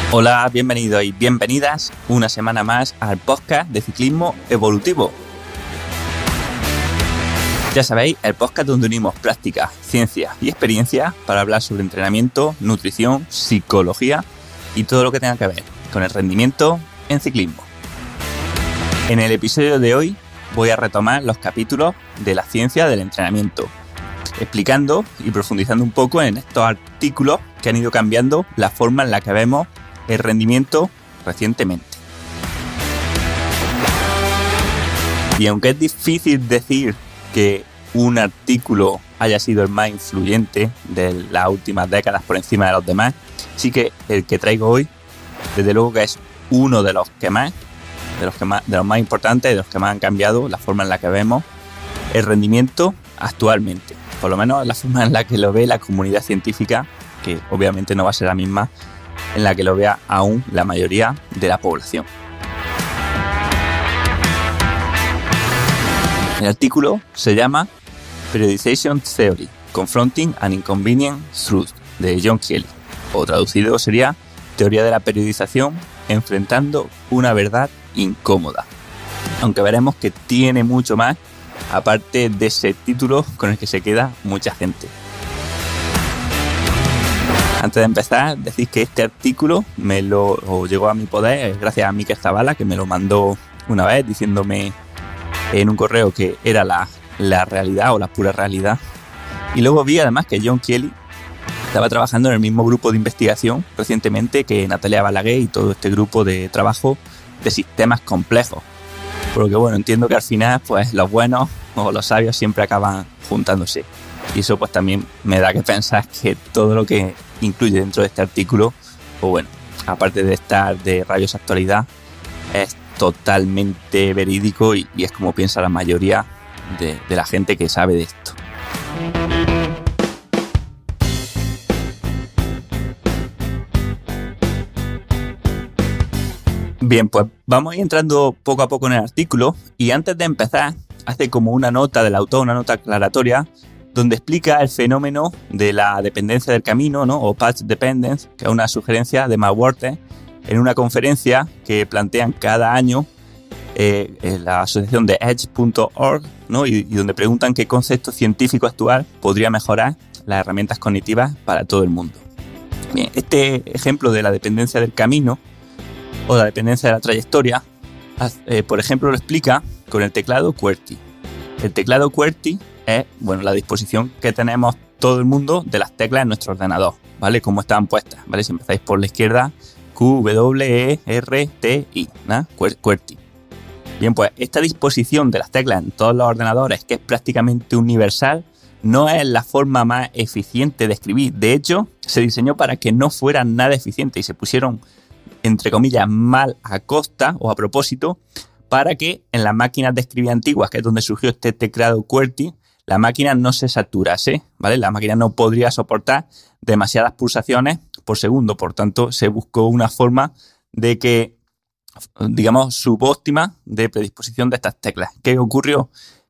Hola, bienvenidos y bienvenidas una semana más al podcast de ciclismo evolutivo. Ya sabéis, el podcast donde unimos práctica, ciencia y experiencia para hablar sobre entrenamiento, nutrición, psicología y todo lo que tenga que ver con el rendimiento en ciclismo. En el episodio de hoy voy a retomar los capítulos de la ciencia del entrenamiento, explicando y profundizando un poco en estos artículos que han ido cambiando la forma en la que vemos el rendimiento recientemente. Y aunque es difícil decir que un artículo haya sido el más influyente de las últimas décadas por encima de los demás, sí que el que traigo hoy, desde luego que es uno de los más importantes, de los que más han cambiado la forma en la que vemos el rendimiento actualmente. Por lo menos la forma en la que lo ve la comunidad científica, que obviamente no va a ser la misma en la que lo vea aún la mayoría de la población. El artículo se llama Periodization Theory, Confronting an Inconvenient Truth, de John Kelly, o traducido sería Teoría de la periodización, enfrentando una verdad incómoda. Aunque veremos que tiene mucho más, aparte de ese título con el que se queda mucha gente. Antes de empezar, decir que este artículo me lo llegó a mi poder gracias a Mikel Zavala, que me lo mandó una vez diciéndome en un correo que era la realidad o la pura realidad. Y luego vi además que John Kelly estaba trabajando en el mismo grupo de investigación recientemente que Natalia Balaguer y todo este grupo de trabajo de sistemas complejos. Por lo que bueno, entiendo que al final pues los buenos o los sabios siempre acaban juntándose. Y eso pues también me da que pensar que todo lo que incluye dentro de este artículo, pues bueno, aparte de estar de rabiosa actualidad, es totalmente verídico y es como piensa la mayoría de la gente que sabe de esto. Bien, pues vamos a ir entrando poco a poco en el artículo y antes de empezar hace como una nota del autor, una nota aclaratoria, donde explica el fenómeno de la dependencia del camino, ¿no? O path dependence, que es una sugerencia de McWhorter en una conferencia que plantean cada año en la asociación de Edge.org, ¿no? y donde preguntan qué concepto científico actual podría mejorar las herramientas cognitivas para todo el mundo. Bien, este ejemplo de la dependencia del camino o la dependencia de la trayectoria, por ejemplo, lo explica con el teclado QWERTY. El teclado QWERTY es, bueno, la disposición que tenemos todo el mundo de las teclas en nuestro ordenador, ¿vale? Como están puestas, ¿vale? Si empezáis por la izquierda, Q, W, E, R, T, I, ¿no? QWERTY. Bien, pues esta disposición de las teclas en todos los ordenadores, que es prácticamente universal, no es la forma más eficiente de escribir. De hecho, se diseñó para que no fuera nada eficiente y se pusieron, entre comillas, mal a costa o a propósito, para que en las máquinas de escribir antiguas, que es donde surgió este teclado QWERTY, la máquina no se saturase, ¿vale? La máquina no podría soportar demasiadas pulsaciones por segundo, por tanto se buscó una forma de que, digamos, subóptima de predisposición de estas teclas. ¿Qué ocurrió?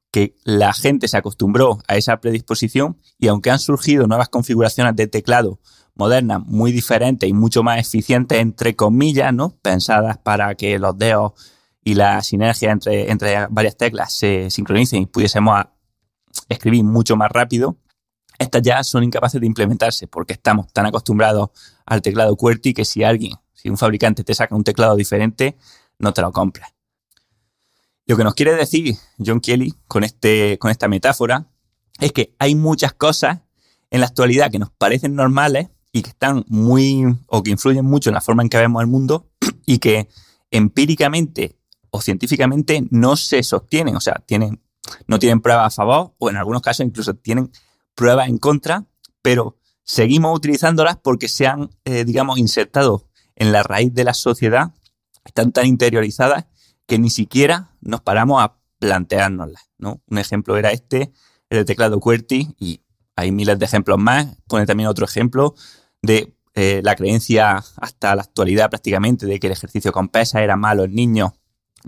Que la gente se acostumbró a esa predisposición y aunque han surgido nuevas configuraciones de teclado modernas muy diferentes y mucho más eficientes, entre comillas, ¿no? Pensadas para que los dedos y la sinergia entre varias teclas se sincronicen y pudiésemos escribir mucho más rápido, estas ya son incapaces de implementarse porque estamos tan acostumbrados al teclado QWERTY que si un fabricante te saca un teclado diferente, no te lo compras. Lo que nos quiere decir John Kelly con esta metáfora es que hay muchas cosas en la actualidad que nos parecen normales y que están o que influyen mucho en la forma en que vemos el mundo y que empíricamente o científicamente no se sostienen, o sea, no tienen pruebas a favor o en algunos casos incluso tienen pruebas en contra, pero seguimos utilizándolas porque se han, insertado en la raíz de la sociedad, están tan interiorizadas que ni siquiera nos paramos a planteárnoslas, ¿no? Un ejemplo era el teclado QWERTY y hay miles de ejemplos más. Pone también otro ejemplo de la creencia hasta la actualidad prácticamente de que el ejercicio con pesas era malo en niños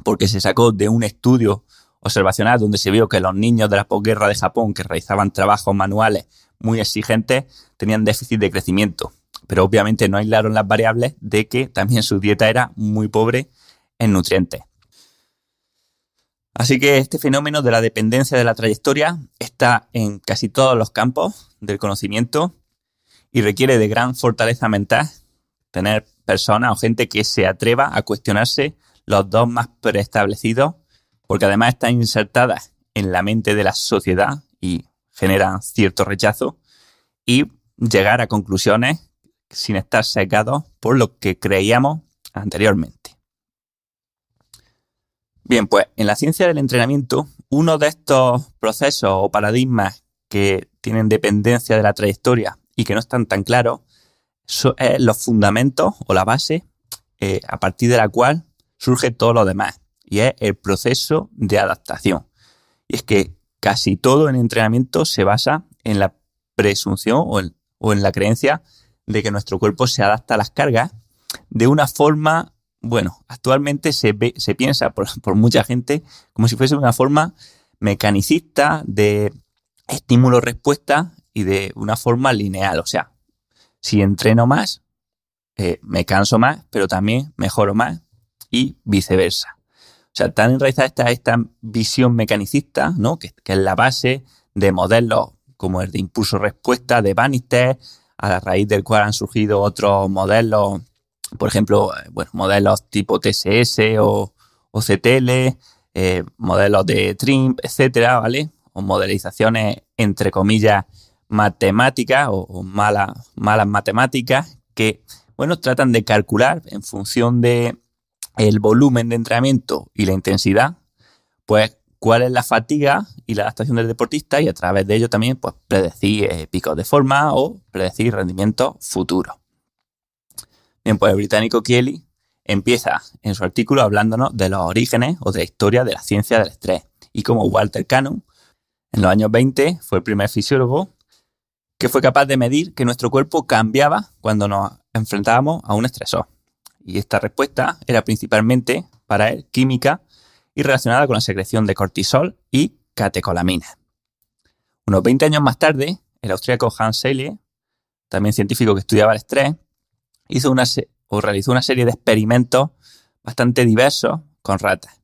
porque se sacó de un estudio observacional donde se vio que los niños de la posguerra de Japón que realizaban trabajos manuales muy exigentes tenían déficit de crecimiento. pero obviamente no aislaron las variables de que también su dieta era muy pobre en nutrientes. Así que este fenómeno de la dependencia de la trayectoria está en casi todos los campos del conocimiento y requiere de gran fortaleza mental tener personas o gente que se atreva a cuestionarse los dos más preestablecidos, porque además están insertadas en la mente de la sociedad y generan cierto rechazo, y llegar a conclusiones sin estar sesgados por lo que creíamos anteriormente. Bien, pues en la ciencia del entrenamiento, uno de estos procesos o paradigmas que tienen dependencia de la trayectoria y que no están tan claros son los fundamentos o la base a partir de la cual surge todo lo demás, y es el proceso de adaptación. Y es que casi todo en entrenamiento se basa en la presunción o en la creencia de que nuestro cuerpo se adapta a las cargas de una forma, bueno, actualmente se piensa por mucha gente como si fuese una forma mecanicista de estímulo-respuesta y de una forma lineal. O sea, si entreno más, me canso más, pero también mejoro más y viceversa. O sea, tan enraizada está esta visión mecanicista, ¿no? Que es la base de modelos como el de impulso-respuesta de Bannister, a la raíz del cual han surgido otros modelos, por ejemplo, modelos tipo TSS o CTL, modelos de TRIMP, etcétera, ¿vale? O modelizaciones, entre comillas, matemáticas o malas matemáticas que, bueno, tratan de calcular en función de el volumen de entrenamiento y la intensidad, pues cuál es la fatiga y la adaptación del deportista, y a través de ello también pues predecir picos de forma o predecir rendimientos futuros. Bien, pues el británico Kelly empieza en su artículo hablándonos de los orígenes o de la historia de la ciencia del estrés, y como Walter Cannon en los años 20 fue el primer fisiólogo que fue capaz de medir que nuestro cuerpo cambiaba cuando nos enfrentábamos a un estresor. Y esta respuesta era principalmente, para él, química y relacionada con la secreción de cortisol y catecolaminas. Unos 20 años más tarde, el austríaco Hans Selye, también científico que estudiaba el estrés, realizó una serie de experimentos bastante diversos con ratas.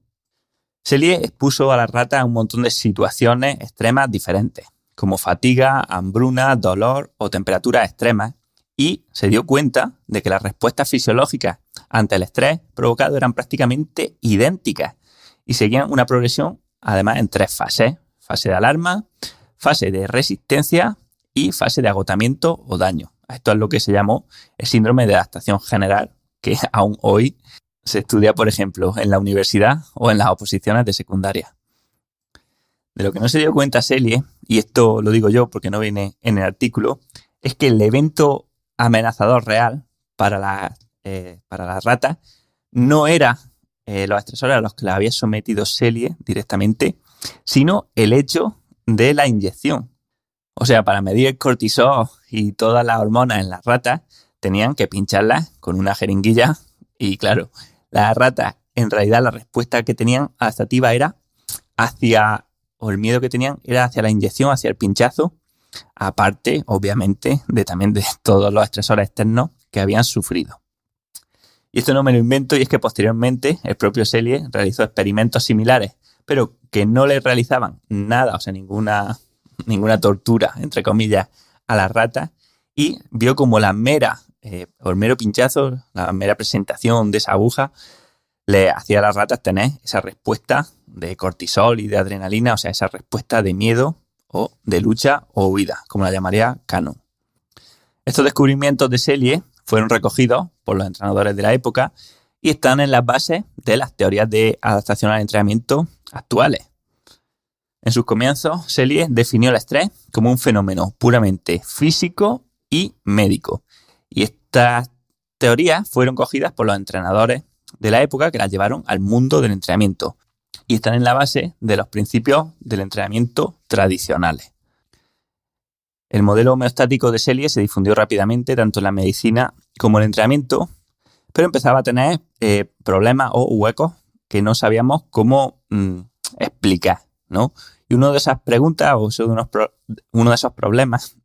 Selye expuso a las ratas a un montón de situaciones extremas diferentes, como fatiga, hambruna, dolor o temperaturas extremas, y se dio cuenta de que las respuestas fisiológicas ante el estrés provocado eran prácticamente idénticas y seguían una progresión, además, en 3 fases: fase de alarma, fase de resistencia y fase de agotamiento o daño. Esto es lo que se llamó el síndrome de adaptación general, que aún hoy se estudia, por ejemplo, en la universidad o en las oposiciones de secundaria. De lo que no se dio cuenta Selye, y esto lo digo yo porque no viene en el artículo, es que el evento amenazador real para las ratas no era los estresores a los que las había sometido Selye directamente, sino el hecho de la inyección. O sea, para medir el cortisol y todas las hormonas en las ratas, tenían que pincharlas con una jeringuilla, y claro, las ratas, en realidad la respuesta que tenían adaptativa era el miedo que tenían era hacia la inyección, hacia el pinchazo, aparte, obviamente, también de todos los estresores externos que habían sufrido. Y esto no me lo invento, y es que posteriormente el propio Selye realizó experimentos similares, pero que no le realizaban nada, o sea, ninguna tortura, entre comillas, a las ratas, y vio como el mero pinchazo, la mera presentación de esa aguja, le hacía a las ratas tener esa respuesta de cortisol y de adrenalina, o sea, esa respuesta de miedo o de lucha o huida, como la llamaría Cannon. Estos descubrimientos de Selye fueron recogidos por los entrenadores de la época y están en las bases de las teorías de adaptación al entrenamiento actuales. En sus comienzos, Selye definió el estrés como un fenómeno puramente físico y médico. Y estas teorías fueron cogidas por los entrenadores de la época, que las llevaron al mundo del entrenamiento, y están en la base de los principios del entrenamiento tradicionales. El modelo homeostático de Selye se difundió rápidamente tanto en la medicina como en el entrenamiento, pero empezaba a tener problemas o huecos que no sabíamos cómo explicar, ¿no? Y una de esas preguntas, uno de esos problemas,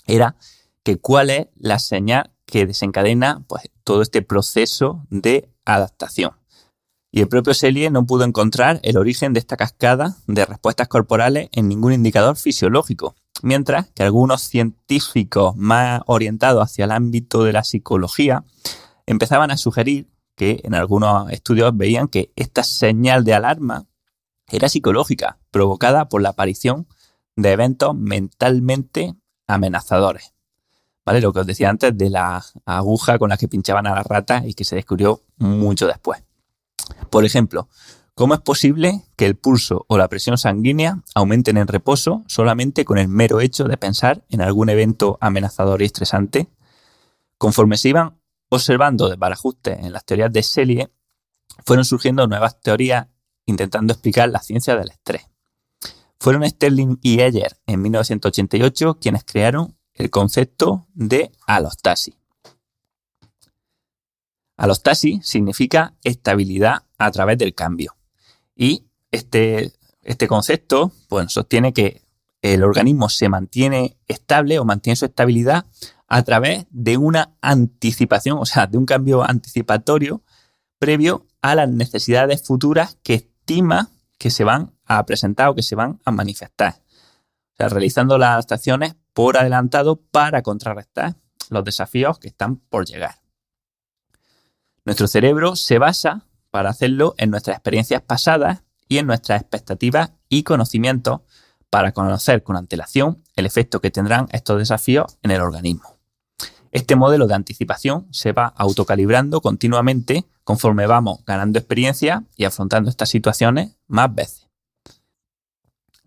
era que cuál es la señal que desencadena pues, todo este proceso de adaptación. Y el propio Selye no pudo encontrar el origen de esta cascada de respuestas corporales en ningún indicador fisiológico, mientras que algunos científicos más orientados hacia el ámbito de la psicología empezaban a sugerir que en algunos estudios veían que esta señal de alarma era psicológica, provocada por la aparición de eventos mentalmente amenazadores. ¿Vale? Lo que os decía antes de la aguja con la que pinchaban a las ratas y que se descubrió mucho después. Por ejemplo, ¿cómo es posible que el pulso o la presión sanguínea aumenten en reposo solamente con el mero hecho de pensar en algún evento amenazador y estresante? Conforme se iban observando desbarajustes en las teorías de Selye, fueron surgiendo nuevas teorías intentando explicar la ciencia del estrés. Fueron Sterling y Eyer en 1988 quienes crearon el concepto de alostasis. Alostasis significa estabilidad a través del cambio. Y este concepto pues, sostiene que el organismo se mantiene estable o mantiene su estabilidad a través de una anticipación, o sea, de un cambio anticipatorio previo a las necesidades futuras que estima que se van a presentar o que se van a manifestar. O sea, realizando las adaptaciones por adelantado para contrarrestar los desafíos que están por llegar. Nuestro cerebro se basa para hacerlo en nuestras experiencias pasadas y en nuestras expectativas y conocimientos para conocer con antelación el efecto que tendrán estos desafíos en el organismo. Este modelo de anticipación se va autocalibrando continuamente conforme vamos ganando experiencia y afrontando estas situaciones más veces.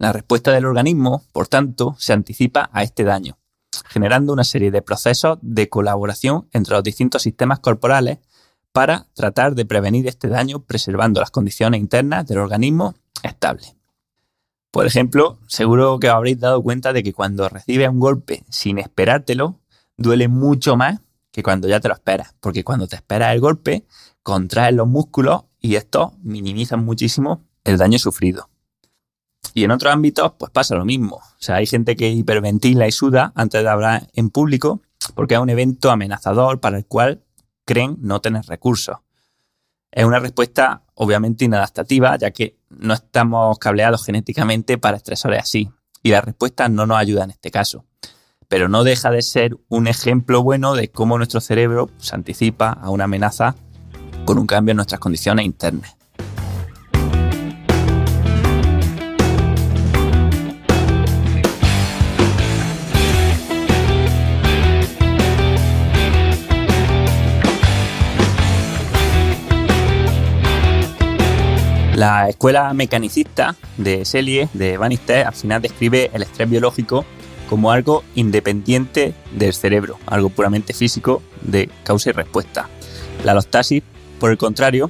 La respuesta del organismo, por tanto, se anticipa a este daño, generando una serie de procesos de colaboración entre los distintos sistemas corporales para tratar de prevenir este daño preservando las condiciones internas del organismo estables. Por ejemplo, seguro que os habréis dado cuenta de que cuando recibes un golpe sin esperártelo, duele mucho más que cuando ya te lo esperas, porque cuando te esperas el golpe, contraes los músculos y estos minimizan muchísimo el daño sufrido. Y en otros ámbitos, pues pasa lo mismo. O sea, hay gente que hiperventila y suda antes de hablar en público porque es un evento amenazador para el cual creen no tener recursos. Es una respuesta obviamente inadaptativa, ya que no estamos cableados genéticamente para estresores así, y la respuesta no nos ayuda en este caso. Pero no deja de ser un ejemplo bueno de cómo nuestro cerebro se anticipa a una amenaza con un cambio en nuestras condiciones internas. La escuela mecanicista de Selye, de Bannister, al final describe el estrés biológico como algo independiente del cerebro, algo puramente físico de causa y respuesta. La alostasis, por el contrario,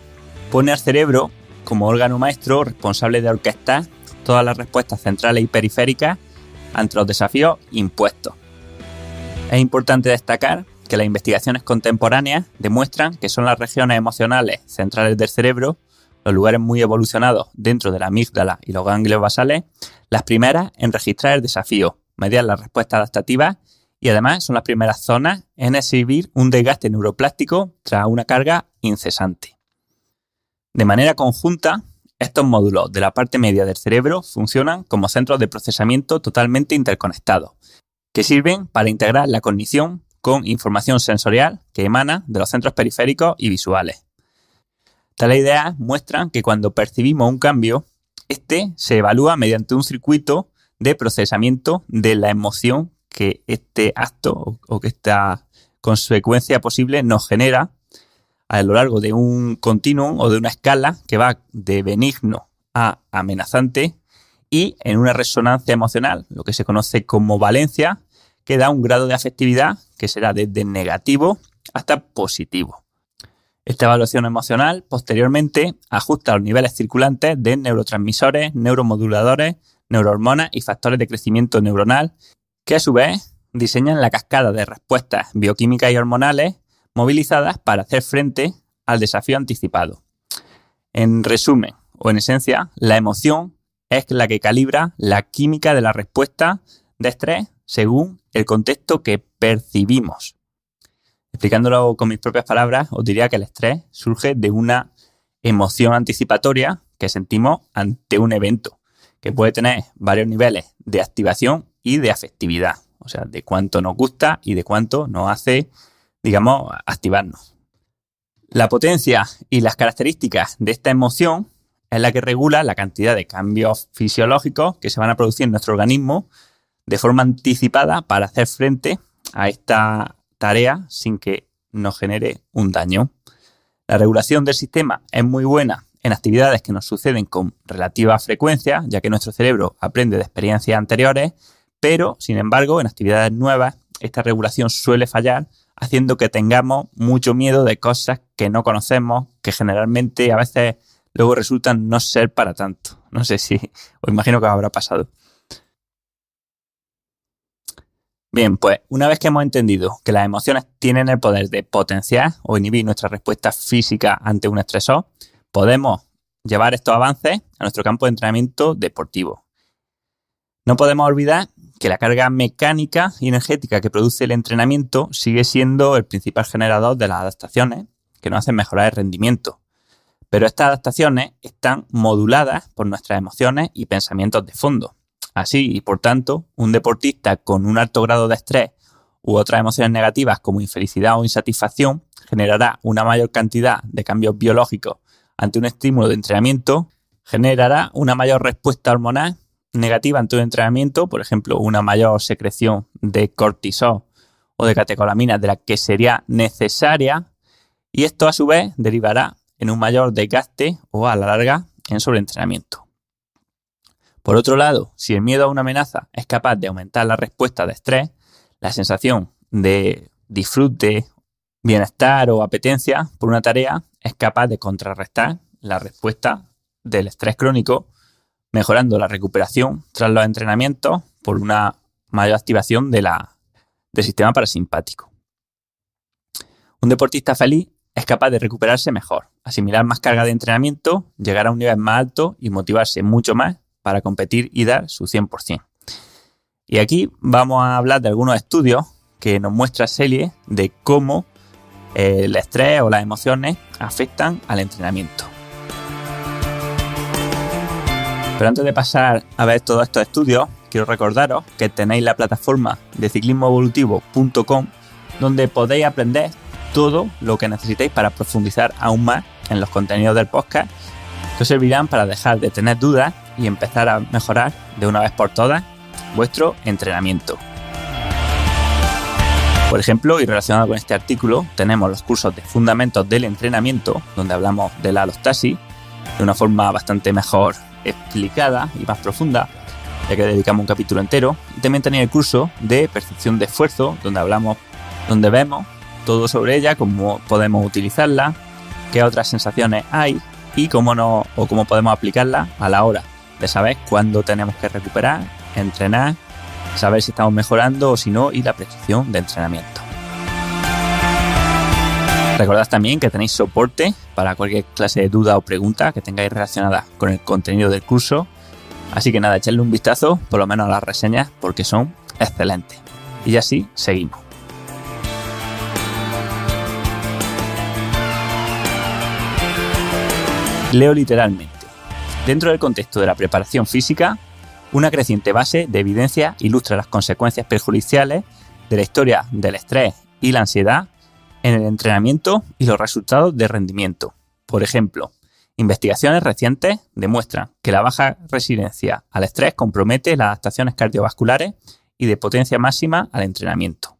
pone al cerebro como órgano maestro responsable de orquestar todas las respuestas centrales y periféricas ante los desafíos impuestos. Es importante destacar que las investigaciones contemporáneas demuestran que son las regiones emocionales centrales del cerebro, los lugares muy evolucionados dentro de la amígdala y los ganglios basales, las primeras en registrar el desafío, mediar las respuestas adaptativas y además son las primeras zonas en exhibir un desgaste neuroplástico tras una carga incesante. De manera conjunta, estos módulos de la parte media del cerebro funcionan como centros de procesamiento totalmente interconectados, que sirven para integrar la cognición con información sensorial que emana de los centros periféricos y visuales. Tales ideas muestran que cuando percibimos un cambio, este se evalúa mediante un circuito de procesamiento de la emoción que este acto o que esta consecuencia posible nos genera a lo largo de un continuum o de una escala que va de benigno a amenazante y en una resonancia emocional, lo que se conoce como valencia, que da un grado de afectividad que será desde negativo hasta positivo. Esta evaluación emocional posteriormente ajusta los niveles circulantes de neurotransmisores, neuromoduladores, neurohormonas y factores de crecimiento neuronal que a su vez diseñan la cascada de respuestas bioquímicas y hormonales movilizadas para hacer frente al desafío anticipado. En resumen, o en esencia, la emoción es la que calibra la química de la respuesta de estrés según el contexto que percibimos. Explicándolo con mis propias palabras, os diría que el estrés surge de una emoción anticipatoria que sentimos ante un evento, que puede tener varios niveles de activación y de afectividad, o sea, de cuánto nos gusta y de cuánto nos hace, digamos, activarnos. La potencia y las características de esta emoción es la que regula la cantidad de cambios fisiológicos que se van a producir en nuestro organismo de forma anticipada para hacer frente a esta tarea sin que nos genere un daño. La regulación del sistema es muy buena en actividades que nos suceden con relativa frecuencia, ya que nuestro cerebro aprende de experiencias anteriores, pero, sin embargo, en actividades nuevas, esta regulación suele fallar, haciendo que tengamos mucho miedo de cosas que no conocemos, que generalmente a veces luego resultan no ser para tanto. No sé si os imagino que os habrá pasado. Bien, pues una vez que hemos entendido que las emociones tienen el poder de potenciar o inhibir nuestra respuesta física ante un estresor, podemos llevar estos avances a nuestro campo de entrenamiento deportivo. No podemos olvidar que la carga mecánica y energética que produce el entrenamiento sigue siendo el principal generador de las adaptaciones que nos hacen mejorar el rendimiento. Pero estas adaptaciones están moduladas por nuestras emociones y pensamientos de fondo. Así, y por tanto, un deportista con un alto grado de estrés u otras emociones negativas como infelicidad o insatisfacción generará una mayor cantidad de cambios biológicos ante un estímulo de entrenamiento, generará una mayor respuesta hormonal negativa ante un entrenamiento, por ejemplo, una mayor secreción de cortisol o de catecolaminas de la que sería necesaria, y esto a su vez derivará en un mayor desgaste o a la larga en sobreentrenamiento. Por otro lado, si el miedo a una amenaza es capaz de aumentar la respuesta de estrés, la sensación de disfrute, bienestar o apetencia por una tarea es capaz de contrarrestar la respuesta del estrés crónico, mejorando la recuperación tras los entrenamientos por una mayor activación del sistema parasimpático. Un deportista feliz es capaz de recuperarse mejor, asimilar más carga de entrenamiento, llegar a un nivel más alto y motivarse mucho más para competir y dar su 100%. Y aquí vamos a hablar de algunos estudios que nos muestra Celie de cómo el estrés o las emociones afectan al entrenamiento. Pero antes de pasar a ver todos estos estudios, quiero recordaros que tenéis la plataforma de ciclismoevolutivo.com, donde podéis aprender todo lo que necesitéis para profundizar aún más en los contenidos del podcast, que os servirán para dejar de tener dudas y empezar a mejorar de una vez por todas vuestro entrenamiento. Por ejemplo, y relacionado con este artículo, tenemos los cursos de Fundamentos del Entrenamiento, donde hablamos de la alostasis de una forma bastante mejor explicada y más profunda, ya que dedicamos un capítulo entero. Y también tenéis el curso de Percepción de Esfuerzo, donde vemos todo sobre ella, cómo podemos utilizarla, qué otras sensaciones hay y cómo podemos aplicarla a la hora de saber cuándo tenemos que recuperar, entrenar, saber si estamos mejorando o si no, y la prescripción de entrenamiento. Recordad también que tenéis soporte para cualquier clase de duda o pregunta que tengáis relacionada con el contenido del curso. Así que nada, echadle un vistazo, por lo menos a las reseñas, porque son excelentes. Y así seguimos. Leo literalmente. Dentro del contexto de la preparación física, una creciente base de evidencia ilustra las consecuencias perjudiciales de la historia del estrés y la ansiedad en el entrenamiento y los resultados de rendimiento. Por ejemplo, investigaciones recientes demuestran que la baja resiliencia al estrés compromete las adaptaciones cardiovasculares y de potencia máxima al entrenamiento.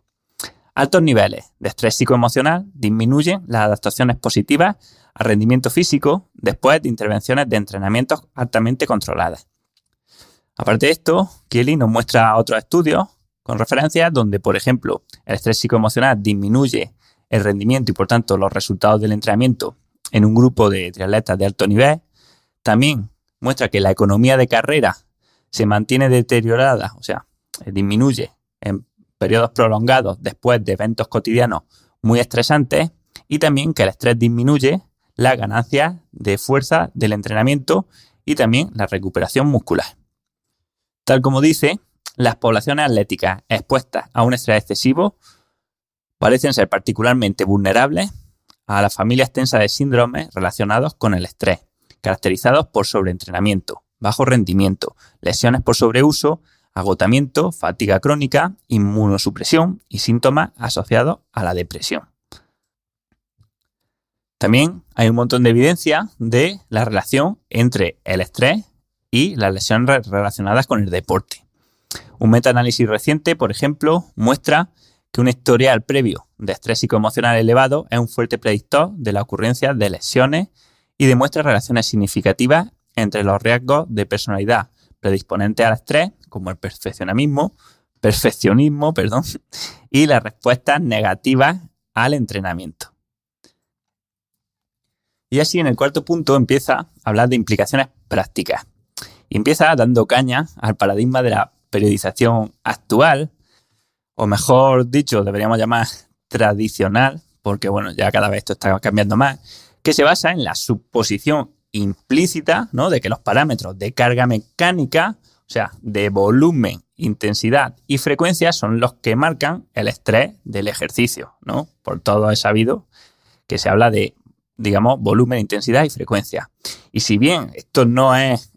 Altos niveles de estrés psicoemocional disminuyen las adaptaciones positivas al rendimiento físico después de intervenciones de entrenamientos altamente controladas. Aparte de esto, Kelly nos muestra otros estudios con referencias donde, por ejemplo, el estrés psicoemocional disminuye el rendimiento y, por tanto, los resultados del entrenamiento en un grupo de triatletas de alto nivel. También muestra que la economía de carrera se mantiene deteriorada, o sea, disminuye en periodos prolongados después de eventos cotidianos muy estresantes, y también que el estrés disminuye las ganancias de fuerza del entrenamiento y también la recuperación muscular. Tal como dice, las poblaciones atléticas expuestas a un estrés excesivo Parecen ser particularmente vulnerables a la familia extensa de síndromes relacionados con el estrés, caracterizados por sobreentrenamiento, bajo rendimiento, lesiones por sobreuso, agotamiento, fatiga crónica, inmunosupresión y síntomas asociados a la depresión. También hay un montón de evidencia de la relación entre el estrés y las lesiones relacionadas con el deporte. Un metaanálisis reciente, por ejemplo, muestra que un historial previo de estrés psicoemocional elevado es un fuerte predictor de la ocurrencia de lesiones y demuestra relaciones significativas entre los riesgos de personalidad predisponentes al estrés, como el perfeccionismo, y las respuestas negativas al entrenamiento. Y así, en el cuarto punto, empieza a hablar de implicaciones prácticas. Y empieza dando caña al paradigma de la periodización actual, o mejor dicho, deberíamos llamar tradicional, porque bueno, ya cada vez esto está cambiando más, que se basa en la suposición implícita, ¿no?, de que los parámetros de carga mecánica, o sea, de volumen, intensidad y frecuencia, son los que marcan el estrés del ejercicio, ¿no? Por todo es sabido que se habla de, digamos, volumen, intensidad y frecuencia. Y si bien esto no es,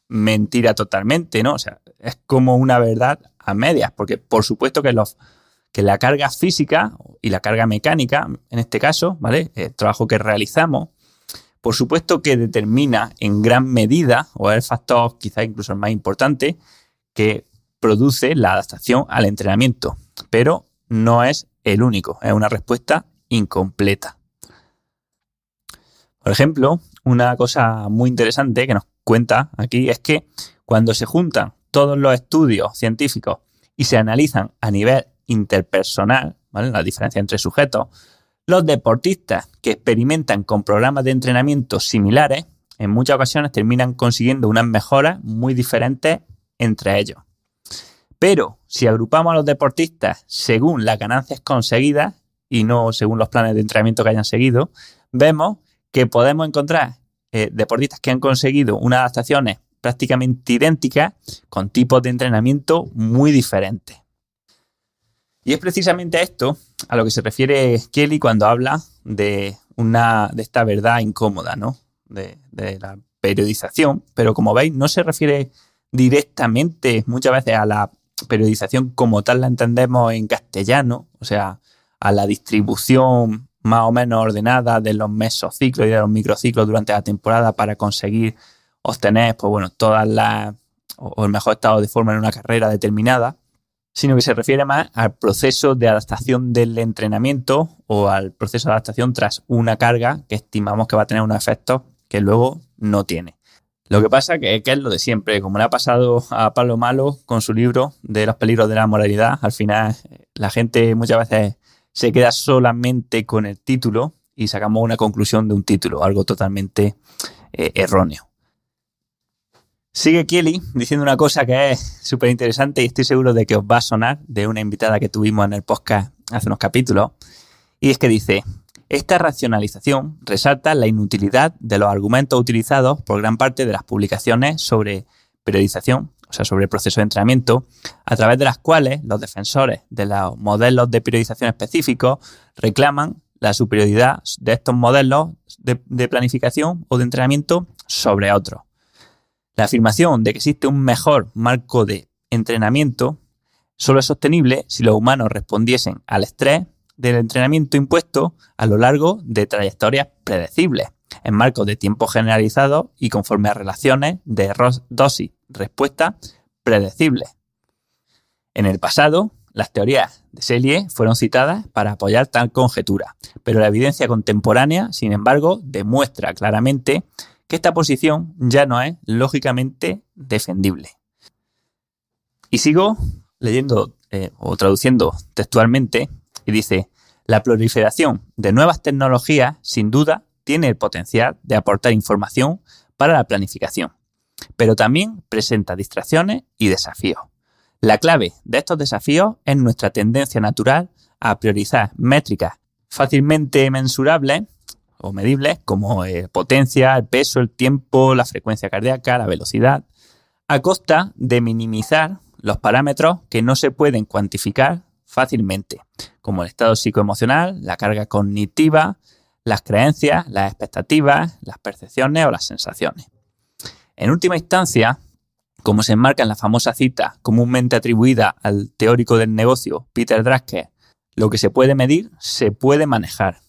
mentira totalmente, ¿no? O sea, es como una verdad a medias, porque por supuesto que la carga física y la carga mecánica, en este caso, ¿vale?, el trabajo que realizamos, por supuesto que determina en gran medida, o es el factor quizá incluso el más importante, que produce la adaptación al entrenamiento, pero no es el único, es una respuesta incompleta. Por ejemplo, una cosa muy interesante que nos cuenta aquí es que cuando se juntan todos los estudios científicos y se analizan a nivel interpersonal, ¿vale?, la diferencia entre sujetos, los deportistas que experimentan con programas de entrenamiento similares en muchas ocasiones terminan consiguiendo unas mejoras muy diferentes entre ellos. Pero si agrupamos a los deportistas según las ganancias conseguidas y no según los planes de entrenamiento que hayan seguido, vemos que podemos encontrar deportistas que han conseguido unas adaptaciones prácticamente idénticas con tipos de entrenamiento muy diferentes. Y es precisamente a esto a lo que se refiere Kelly cuando habla de esta verdad incómoda, ¿no?, de la periodización, pero como veis no se refiere directamente muchas veces a la periodización como tal la entendemos en castellano, o sea, a la distribución más o menos ordenada de los mesociclos y de los microciclos durante la temporada para conseguir obtener, pues bueno, o el mejor estado de forma en una carrera determinada, sino que se refiere más al proceso de adaptación del entrenamiento o al proceso de adaptación tras una carga que estimamos que va a tener unos efectos que luego no tiene. Lo que pasa que es lo de siempre, como le ha pasado a Pablo Malo con su libro de los peligros de la moralidad, al final la gente muchas veces se queda solamente con el título y sacamos una conclusión de un título, algo totalmente erróneo. Sigue Kelly diciendo una cosa que es súper interesante y estoy seguro de que os va a sonar, de una invitada que tuvimos en el podcast hace unos capítulos, y es que dice: esta racionalización resalta la inutilidad de los argumentos utilizados por gran parte de las publicaciones sobre periodización, o sea, sobre el proceso de entrenamiento, a través de las cuales los defensores de los modelos de periodización específicos reclaman la superioridad de estos modelos de planificación o de entrenamiento sobre otros. La afirmación de que existe un mejor marco de entrenamiento solo es sostenible si los humanos respondiesen al estrés del entrenamiento impuesto a lo largo de trayectorias predecibles, en marcos de tiempo generalizados y conforme a relaciones de dosis-respuesta predecibles. En el pasado, las teorías de Selye fueron citadas para apoyar tal conjetura, pero la evidencia contemporánea, sin embargo, demuestra claramente que esta posición ya no es lógicamente defendible. Y sigo leyendo o traduciendo textualmente y dice: la proliferación de nuevas tecnologías sin duda tiene el potencial de aportar información para la planificación, pero también presenta distracciones y desafíos. La clave de estos desafíos es nuestra tendencia natural a priorizar métricas fácilmente mensurables o medibles como potencia, el peso, el tiempo, la frecuencia cardíaca, la velocidad, a costa de minimizar los parámetros que no se pueden cuantificar fácilmente, como el estado psicoemocional, la carga cognitiva, las creencias, las expectativas, las percepciones o las sensaciones. En última instancia, como se enmarca en la famosa cita comúnmente atribuida al teórico del negocio Peter Drucker, lo que se puede medir se puede manejar.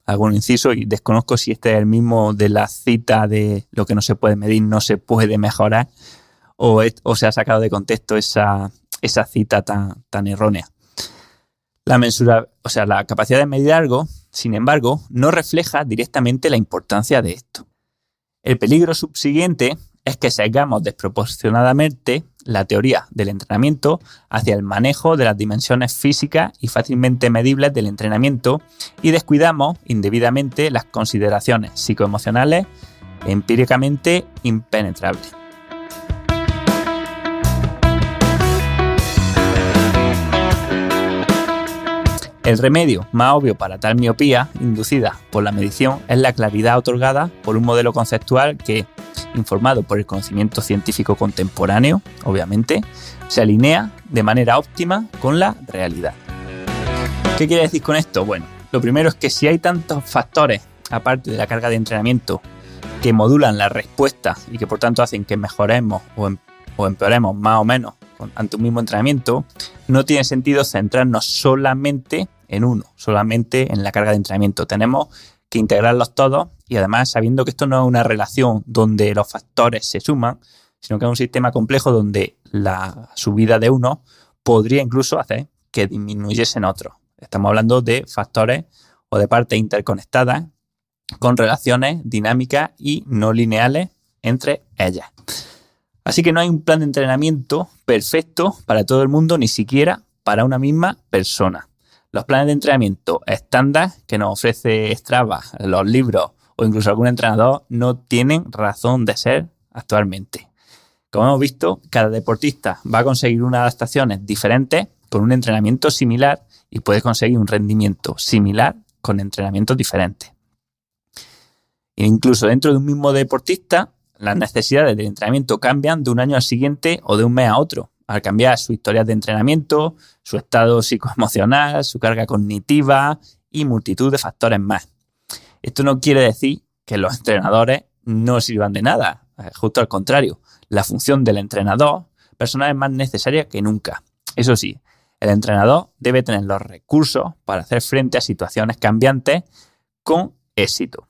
Hago un inciso y desconozco si este es el mismo de la cita de lo que no se puede medir no se puede mejorar o se ha sacado de contexto esa cita tan errónea. La capacidad de medir algo, sin embargo, no refleja directamente la importancia de esto. El peligro subsiguiente es que sesgamos desproporcionadamente la teoría del entrenamiento hacia el manejo de las dimensiones físicas y fácilmente medibles del entrenamiento y descuidamos indebidamente las consideraciones psicoemocionales empíricamente impenetrables. El remedio más obvio para tal miopía inducida por la medición es la claridad otorgada por un modelo conceptual que, informado por el conocimiento científico contemporáneo, obviamente, se alinea de manera óptima con la realidad. ¿Qué quiere decir con esto? Bueno, lo primero es que si hay tantos factores, aparte de la carga de entrenamiento, que modulan la respuesta y que por tanto hacen que mejoremos o empeoremos más o menos ante un mismo entrenamiento, no tiene sentido centrarnos solamente en uno, solamente en la carga de entrenamiento. Tenemos que integrarlos todos y además sabiendo que esto no es una relación donde los factores se suman, sino que es un sistema complejo donde la subida de uno podría incluso hacer que disminuyesen otros. Estamos hablando de factores o de partes interconectadas con relaciones dinámicas y no lineales entre ellas. Así que no hay un plan de entrenamiento perfecto para todo el mundo, ni siquiera para una misma persona. Los planes de entrenamiento estándar que nos ofrece Strava, los libros o incluso algún entrenador no tienen razón de ser actualmente. Como hemos visto, cada deportista va a conseguir unas adaptaciones diferentes con un entrenamiento similar y puede conseguir un rendimiento similar con entrenamientos diferentes. E incluso dentro de un mismo deportista, las necesidades del entrenamiento cambian de un año al siguiente o de un mes a otro, al cambiar su historia de entrenamiento, su estado psicoemocional, su carga cognitiva y multitud de factores más. Esto no quiere decir que los entrenadores no sirvan de nada, justo al contrario. La función del entrenador personal es más necesaria que nunca. Eso sí, el entrenador debe tener los recursos para hacer frente a situaciones cambiantes con éxito.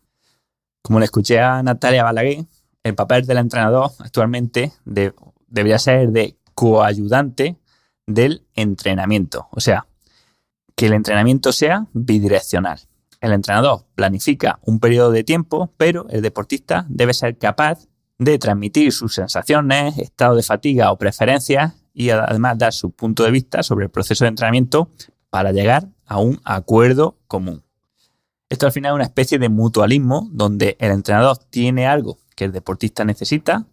Como le escuché a Natalia Balaguer, el papel del entrenador actualmente debería ser de coayudante del entrenamiento. O sea, que el entrenamiento sea bidireccional. El entrenador planifica un periodo de tiempo, pero el deportista debe ser capaz de transmitir sus sensaciones, estado de fatiga o preferencias y además dar su punto de vista sobre el proceso de entrenamiento para llegar a un acuerdo común. Esto al final es una especie de mutualismo donde el entrenador tiene algo que el deportista necesita,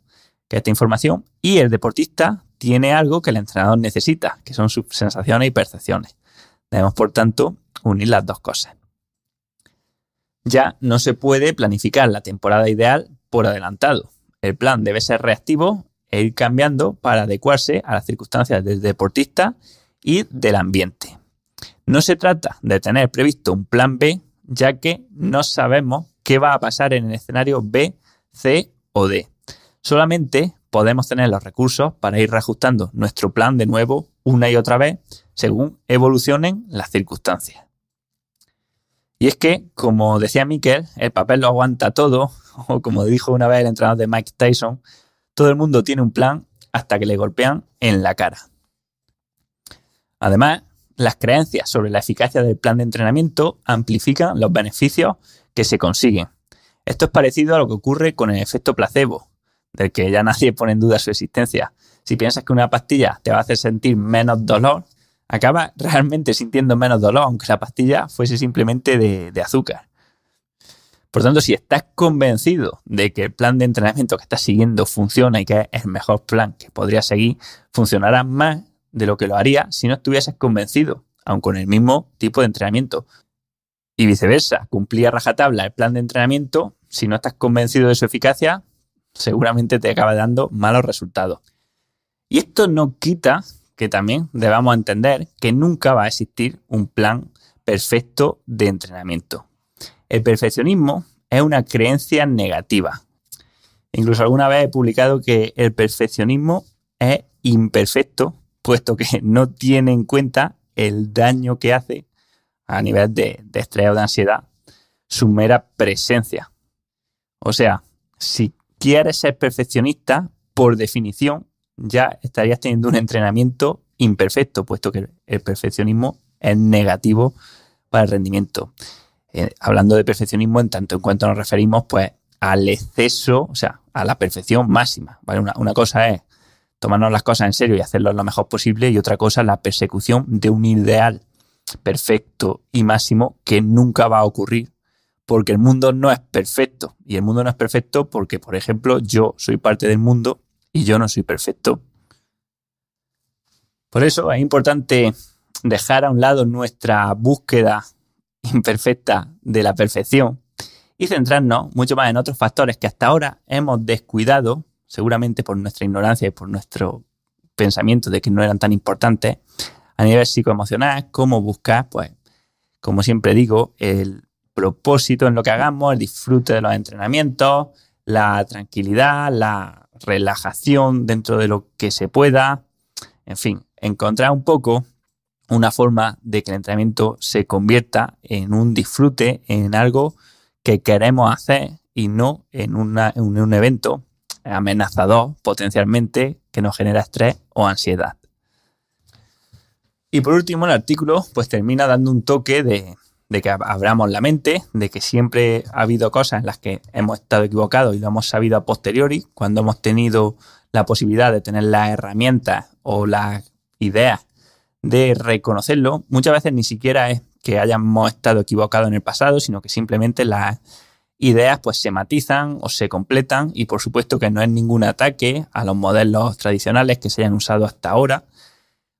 que es esta información, y el deportista tiene algo que el entrenador necesita, que son sus sensaciones y percepciones. Debemos, por tanto, unir las dos cosas. Ya no se puede planificar la temporada ideal por adelantado. El plan debe ser reactivo e ir cambiando para adecuarse a las circunstancias del deportista y del ambiente. No se trata de tener previsto un plan B, ya que no sabemos qué va a pasar en el escenario B, C o D. Solamente podemos tener los recursos para ir reajustando nuestro plan de nuevo una y otra vez según evolucionen las circunstancias. Y es que, como decía Mikel, el papel lo aguanta todo, o como dijo una vez el entrenador de Mike Tyson, todo el mundo tiene un plan hasta que le golpean en la cara. Además, las creencias sobre la eficacia del plan de entrenamiento amplifican los beneficios que se consiguen. Esto es parecido a lo que ocurre con el efecto placebo, del que ya nadie pone en duda su existencia. Si piensas que una pastilla te va a hacer sentir menos dolor, acabas realmente sintiendo menos dolor, aunque la pastilla fuese simplemente de azúcar. Por tanto, si estás convencido de que el plan de entrenamiento que estás siguiendo funciona y que es el mejor plan que podrías seguir, funcionará más de lo que lo haría si no estuvieses convencido, aun con el mismo tipo de entrenamiento. Y viceversa, cumplir a rajatabla el plan de entrenamiento, si no estás convencido de su eficacia, seguramente te acaba dando malos resultados. Y esto no quita que también debamos entender que nunca va a existir un plan perfecto de entrenamiento. El perfeccionismo es una creencia negativa. Incluso alguna vez he publicado que el perfeccionismo es imperfecto, puesto que no tiene en cuenta el daño que hace a nivel de estrés o de ansiedad su mera presencia. O sea, si quieres ser perfeccionista, por definición, ya estarías teniendo un entrenamiento imperfecto, puesto que el perfeccionismo es negativo para el rendimiento. Hablando de perfeccionismo, en tanto en cuanto nos referimos pues al exceso, o sea, a la perfección máxima, ¿vale? Una cosa es tomarnos las cosas en serio y hacerlo lo mejor posible, y otra cosa es la persecución de un ideal perfecto y máximo que nunca va a ocurrir, porque el mundo no es perfecto. Y el mundo no es perfecto porque, por ejemplo, yo soy parte del mundo y yo no soy perfecto. Por eso es importante dejar a un lado nuestra búsqueda imperfecta de la perfección y centrarnos mucho más en otros factores que hasta ahora hemos descuidado, seguramente por nuestra ignorancia y por nuestro pensamiento de que no eran tan importantes, a nivel psicoemocional, como buscar, pues, como siempre digo, el propósito en lo que hagamos, el disfrute de los entrenamientos, la tranquilidad, la relajación dentro de lo que se pueda, en fin, encontrar un poco una forma de que el entrenamiento se convierta en un disfrute, en algo que queremos hacer y no en un evento amenazador potencialmente que nos genera estrés o ansiedad. Y por último, el artículo pues termina dando un toque de que abramos la mente, de que siempre ha habido cosas en las que hemos estado equivocados y lo hemos sabido a posteriori, cuando hemos tenido la posibilidad de tener las herramientas o las ideas de reconocerlo. Muchas veces ni siquiera es que hayamos estado equivocados en el pasado, sino que simplemente las ideas pues se matizan o se completan, y por supuesto que no es ningún ataque a los modelos tradicionales que se hayan usado hasta ahora,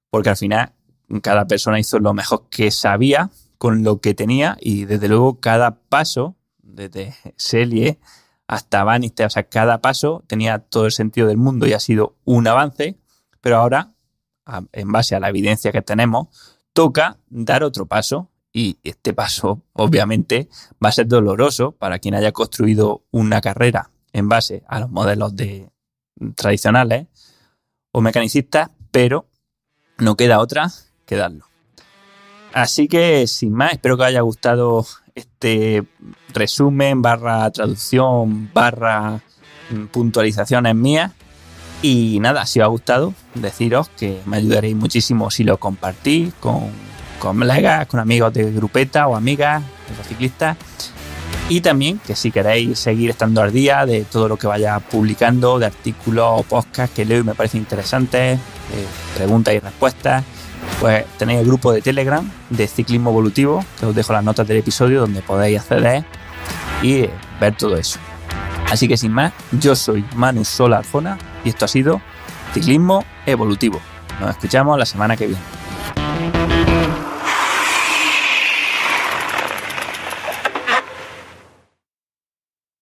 porque al final cada persona hizo lo mejor que sabía con lo que tenía, y desde luego cada paso, desde Selye hasta Bannister, o sea, cada paso tenía todo el sentido del mundo y ha sido un avance, pero ahora, en base a la evidencia que tenemos, toca dar otro paso, y este paso obviamente va a ser doloroso para quien haya construido una carrera en base a los modelos tradicionales o mecanicistas, pero no queda otra que darlo. Así que, sin más, espero que os haya gustado este resumen / traducción / puntualizaciones mías. Y nada, si os ha gustado, deciros que me ayudaréis muchísimo si lo compartís con colegas, con amigos de grupeta o amigas de los ciclistas. Y también que si queréis seguir estando al día de todo lo que vaya publicando, de artículos o podcasts que leo y me parecen interesantes, preguntas y respuestas, pues tenéis el grupo de Telegram de Ciclismo Evolutivo, que os dejo las notas del episodio, donde podéis acceder y ver todo eso. Así que sin más, yo soy Manu Sola Arjona y esto ha sido Ciclismo Evolutivo. Nos escuchamos la semana que viene.